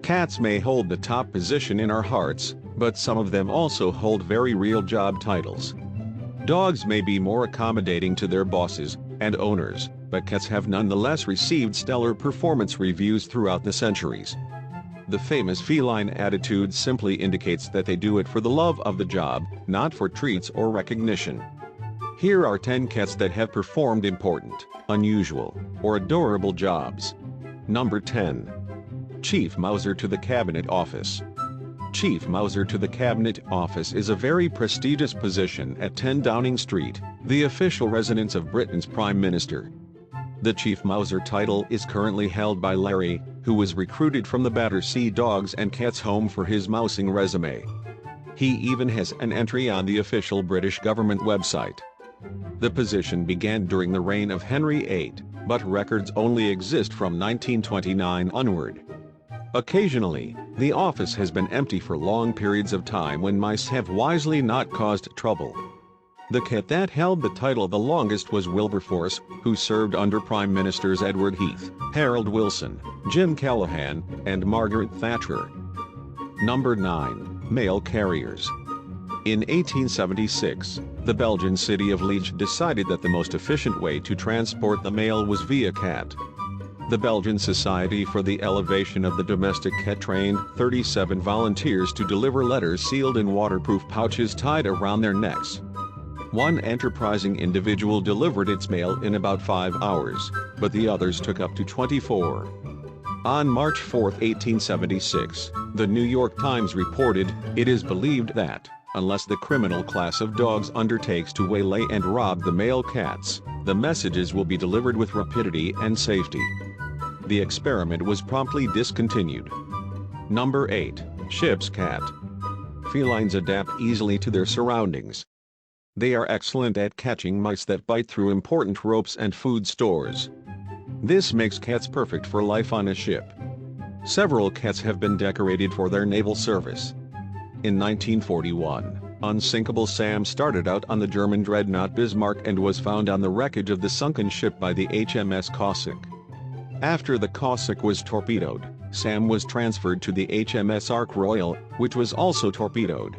Cats may hold the top position in our hearts, but some of them also hold very real job titles. Dogs may be more accommodating to their bosses and owners, but cats have nonetheless received stellar performance reviews throughout the centuries. The famous feline attitude simply indicates that they do it for the love of the job, not for treats or recognition. Here are 10 cats that have performed important, unusual, or adorable jobs. Number 10. Chief Mouser to the Cabinet Office. Chief Mouser to the Cabinet Office is a very prestigious position at 10 Downing Street, the official residence of Britain's Prime Minister. The Chief Mouser title is currently held by Larry, who was recruited from the Battersea Dogs and Cats Home for his mousing resume. He even has an entry on the official British government website. The position began during the reign of Henry VIII, but records only exist from 1929 onward. Occasionally, the office has been empty for long periods of time when mice have wisely not caused trouble. The cat that held the title the longest was Wilberforce, who served under Prime Ministers Edward Heath, Harold Wilson, Jim Callaghan, and Margaret Thatcher. Number 9. Mail Carriers. In 1876, the Belgian city of Liege decided that the most efficient way to transport the mail was via cat. The Belgian Society for the Elevation of the Domestic Cat trained 37 volunteers to deliver letters sealed in waterproof pouches tied around their necks. One enterprising individual delivered its mail in about 5 hours, but the others took up to 24. On March 4, 1876, the New York Times reported, "It is believed that, unless the criminal class of dogs undertakes to waylay and rob the male cats, the messages will be delivered with rapidity and safety." The experiment was promptly discontinued. Number 8. Ship's cat. Felines adapt easily to their surroundings. They are excellent at catching mice that bite through important ropes and food stores. This makes cats perfect for life on a ship. Several cats have been decorated for their naval service. In 1941, Unsinkable Sam started out on the German dreadnought Bismarck and was found on the wreckage of the sunken ship by the HMS Cossack. After the Cossack was torpedoed, Sam was transferred to the HMS Ark Royal, which was also torpedoed.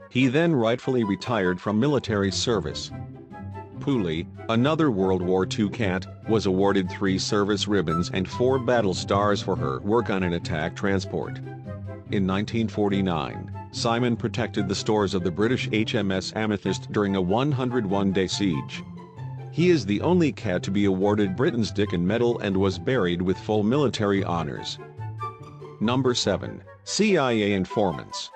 He then rightfully retired from military service. Pooley, another World War II cat, was awarded 3 service ribbons and 4 battle stars for her work on an attack transport. In 1949, Simon protected the stores of the British HMS Amethyst during a 101-day siege. He is the only cat to be awarded Britain's Dickin Medal and was buried with full military honors. Number 7. CIA Informants.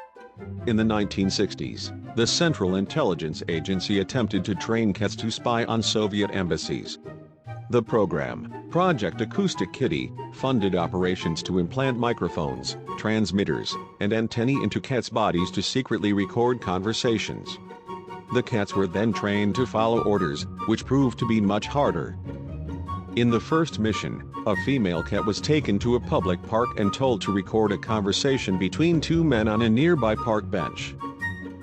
In the 1960s, the Central Intelligence Agency attempted to train cats to spy on Soviet embassies. The program, Project Acoustic Kitty, funded operations to implant microphones, transmitters, and antennae into cats' bodies to secretly record conversations. The cats were then trained to follow orders, which proved to be much harder. In the first mission, a female cat was taken to a public park and told to record a conversation between 2 men on a nearby park bench.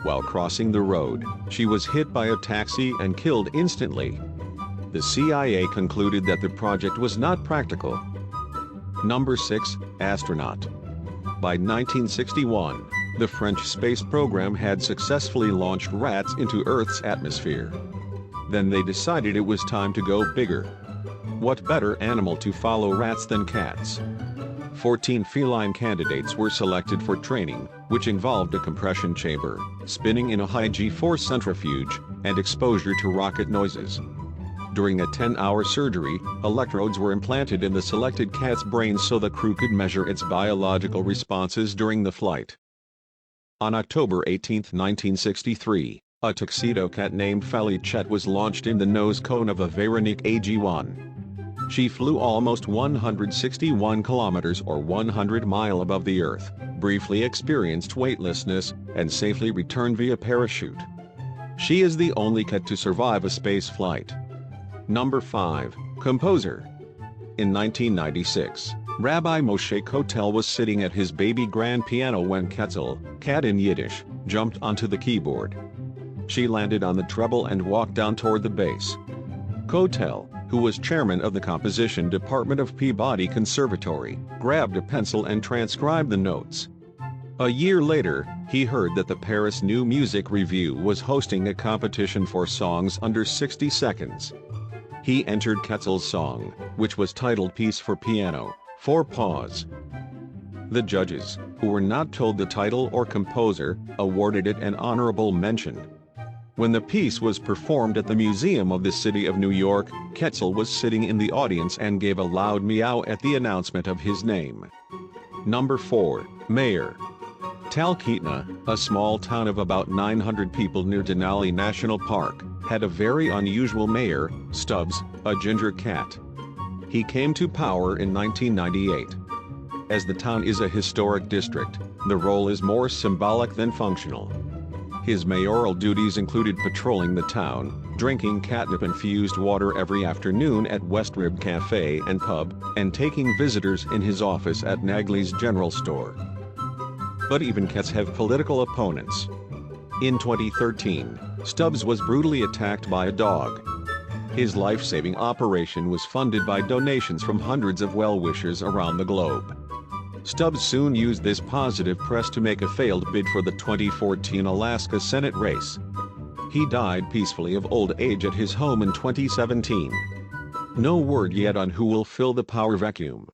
While crossing the road, she was hit by a taxi and killed instantly. The CIA concluded that the project was not practical. Number 6. Astronaut. By 1961, the French space program had successfully launched rats into Earth's atmosphere. Then they decided it was time to go bigger. What better animal to follow rats than cats? 14 feline candidates were selected for training, which involved a compression chamber, spinning in a high G-force centrifuge, and exposure to rocket noises. During a 10-hour surgery, electrodes were implanted in the selected cat's brain so the crew could measure its biological responses during the flight. On October 18, 1963, a tuxedo cat named Felicette was launched in the nose cone of a Veronique AG-1. She flew almost 161 kilometers or 100 miles above the Earth, briefly experienced weightlessness, and safely returned via parachute. She is the only cat to survive a space flight. Number 5. Composer. In 1996, Rabbi Moshe Kotel was sitting at his baby grand piano when Ketzel, cat in Yiddish, jumped onto the keyboard. She landed on the treble and walked down toward the bass. Kotel, who was chairman of the composition department of Peabody Conservatory, grabbed a pencil and transcribed the notes. A year later, he heard that the Paris New Music Review was hosting a competition for songs under 60 seconds. He entered Ketzel's song, which was titled Piece for Piano, 4 Paws. The judges, who were not told the title or composer, awarded it an honorable mention. When the piece was performed at the Museum of the City of New York, Ketzel was sitting in the audience and gave a loud meow at the announcement of his name. Number 4, Mayor. Talkeetna, a small town of about 900 people near Denali National Park, had a very unusual mayor, Stubbs, a ginger cat. He came to power in 1998. As the town is a historic district, the role is more symbolic than functional. His mayoral duties included patrolling the town, drinking catnip-infused water every afternoon at West Rib Cafe and Pub, and taking visitors in his office at Nagley's General Store. But even cats have political opponents. In 2013, Stubbs was brutally attacked by a dog. His life-saving operation was funded by donations from hundreds of well-wishers around the globe. Stubbs soon used this positive press to make a failed bid for the 2014 Alaska Senate race. He died peacefully of old age at his home in 2017. No word yet on who will fill the power vacuum.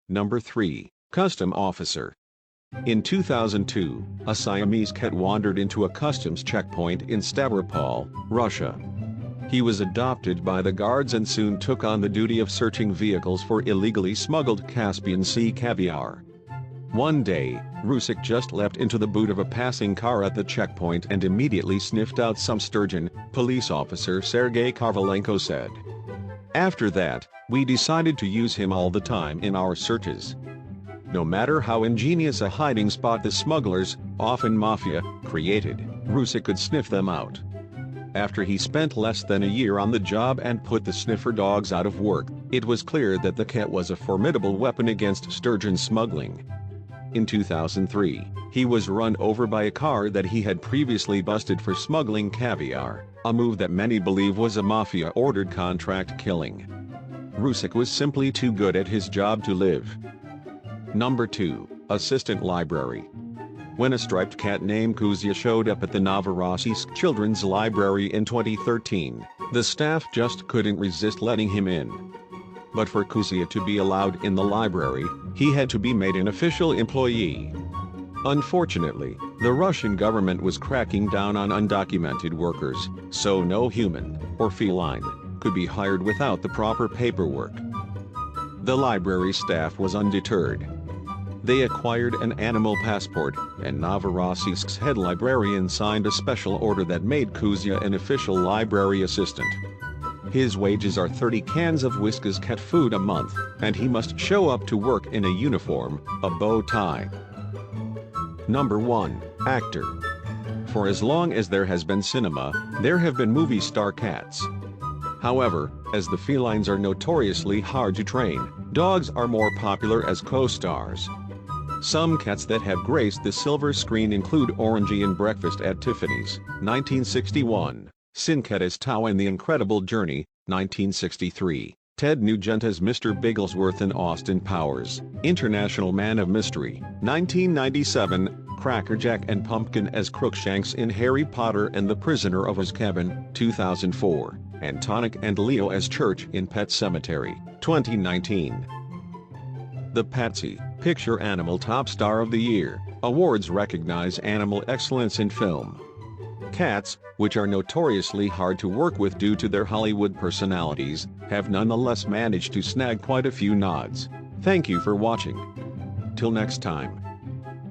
Number 3, Custom Officer. In 2002, a Siamese cat wandered into a customs checkpoint in Stavropol, Russia. He was adopted by the guards and soon took on the duty of searching vehicles for illegally smuggled Caspian Sea caviar. One day, Rusik just leapt into the boot of a passing car at the checkpoint and immediately sniffed out some sturgeon, police officer Sergei Karvalenko said. After that, we decided to use him all the time in our searches. No matter how ingenious a hiding spot the smugglers, often mafia, created, Rusik could sniff them out. After he spent less than a year on the job and put the sniffer dogs out of work, it was clear that the cat was a formidable weapon against sturgeon smuggling. In 2003, he was run over by a car that he had previously busted for smuggling caviar, a move that many believe was a mafia-ordered contract killing. Rusik was simply too good at his job to live. Number 2, Assistant Library. When a striped cat named Kuzia showed up at the Novorossiysk Children's Library in 2013, the staff just couldn't resist letting him in. But for Kuzia to be allowed in the library, he had to be made an official employee. Unfortunately, the Russian government was cracking down on undocumented workers, so no human, or feline, could be hired without the proper paperwork. The library staff was undeterred. They acquired an animal passport, and Novorossiysk's head librarian signed a special order that made Kuzia an official library assistant. His wages are 30 cans of Whiskas cat food a month, and he must show up to work in a uniform, a bow tie. Number 1, Actor. For as long as there has been cinema, there have been movie star cats. However, as the felines are notoriously hard to train, dogs are more popular as co-stars. Some cats that have graced the silver screen include Orangey in Breakfast at Tiffany's, 1961, Sincat as Tao in The Incredible Journey, 1963, Ted Nugent as Mr. Bigglesworth in Austin Powers, International Man of Mystery, 1997, Crackerjack and Pumpkin as Crookshanks in Harry Potter and the Prisoner of Azkaban, 2004, and Tonic and Leo as Church in Pet Sematary, 2019. The Patsy Picture Animal Top Star of the Year awards recognize animal excellence in film. Cats, which are notoriously hard to work with due to their Hollywood personalities, have nonetheless managed to snag quite a few nods. Thank you for watching. Till next time.